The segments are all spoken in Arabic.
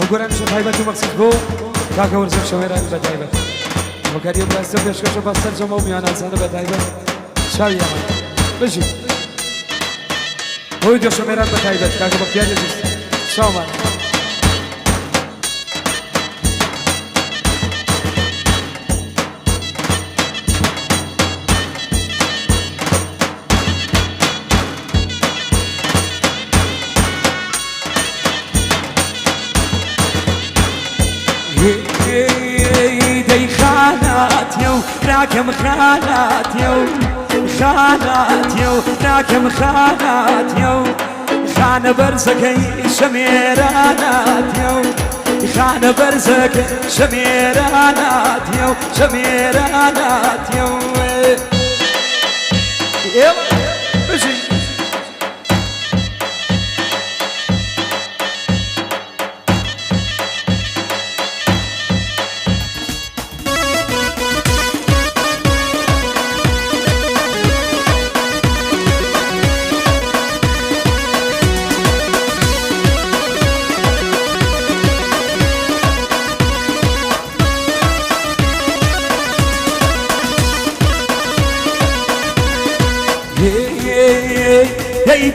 گوران شو تایبەت و مەقصود بۆ کاکە وەرزە شەوێرانی بە تایبەت وەکاری و بەستە پێشکەشە بەستەر جەمە و میوانەزانە بە تایبەت شاوی ئەمە بژی بۆی دۆ شەوێران بە تایبەت کاکە بەختیار عزیز شاومان دي خاناتي وراكم خاناتي خاناتي وراكم خاناتي خان برزك شميراناتي خان برزك شميراناتي شميراناتي يلا بجي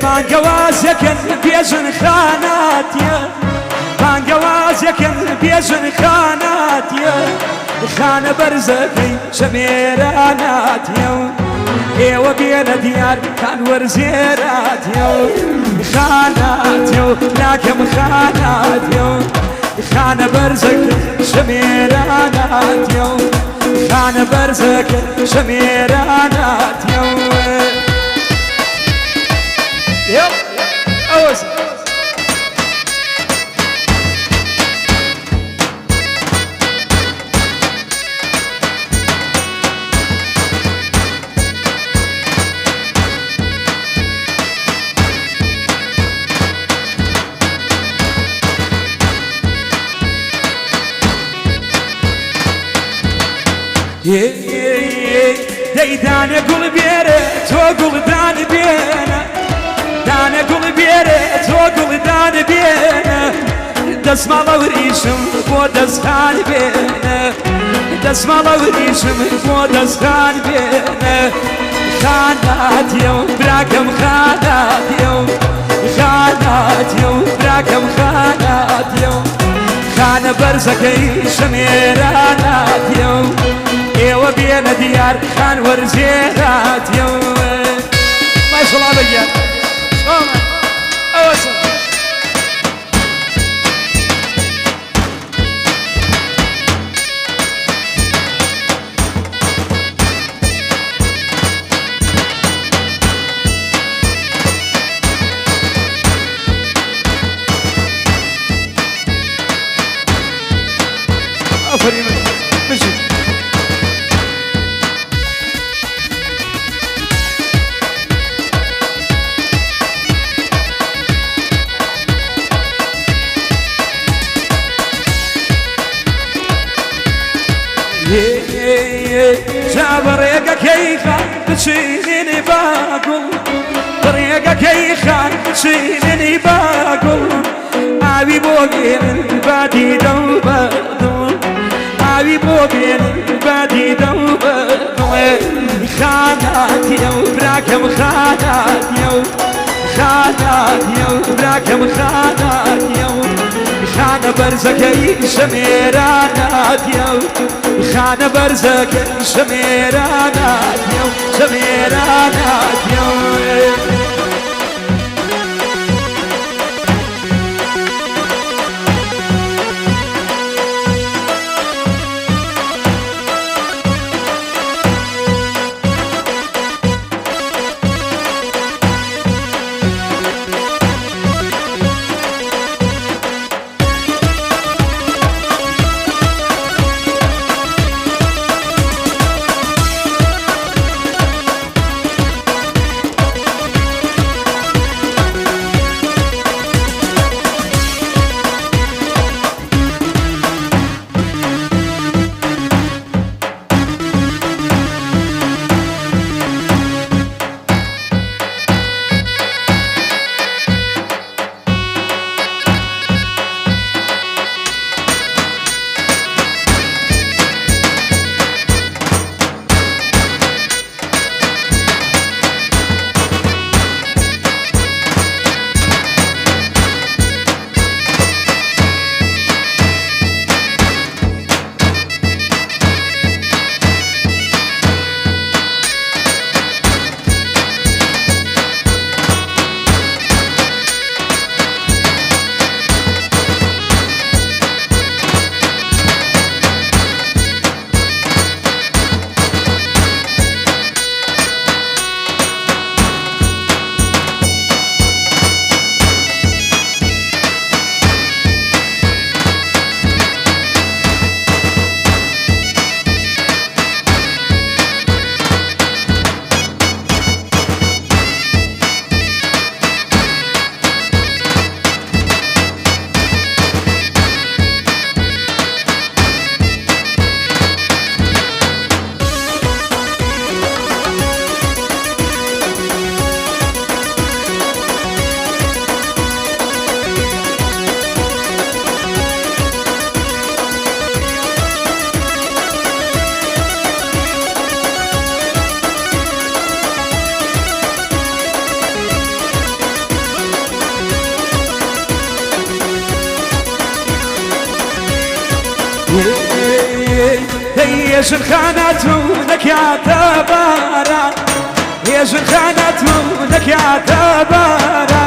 بانجوازك بيجن خاناتي بانجوازك بيجن خاناتي خان برزكي شميراناتي ايوه بين ديار كان ورزيراتي خاناتي لكن خاناتي خان برزك شميراناتي خان برزك شميراناتي يلا أوز ديدان يقول بيره توقل دان بينا دان يقول بيره توقل دان بينا دسم الله وريشم بودس خان بينا دسم الله وريشم بودس خان بينا خاناتي براكم خاناتي خاناتي براكم خاناتي خان برزكي شميراناتي ايوه بين ديار خان ورزيراتي ما شاء الله بيا شلون أوز أفريم بجي جابريقك كيخان بتشيلني باقول طريقك كيخان بتشيلني باقول أبي بوبين البادي دوبدول أبي بوبين البادي دوبدول خاناتي وبراكم خاناتي خاناتي وبراكم خاناتي خان برزكي شميراناتي خان برزكي شميراناتي شميراناتي هي شنخانتونك يا تبارا هي شنخانتونك يا تبارا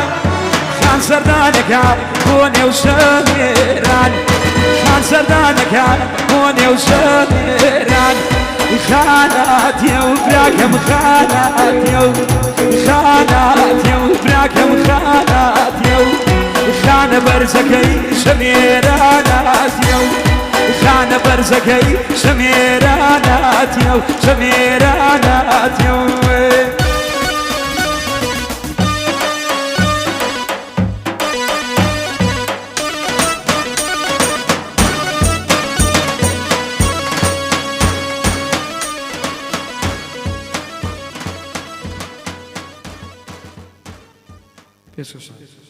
خان سردانك يا كوني وشميران خان سردانك يا كوني وشميران خاناتي وبراكم خاناتي خاناتي وبراكم خاناتي خان برزكي شميراناتي خان برزكي شميراناتي شميراناتي Pessoal.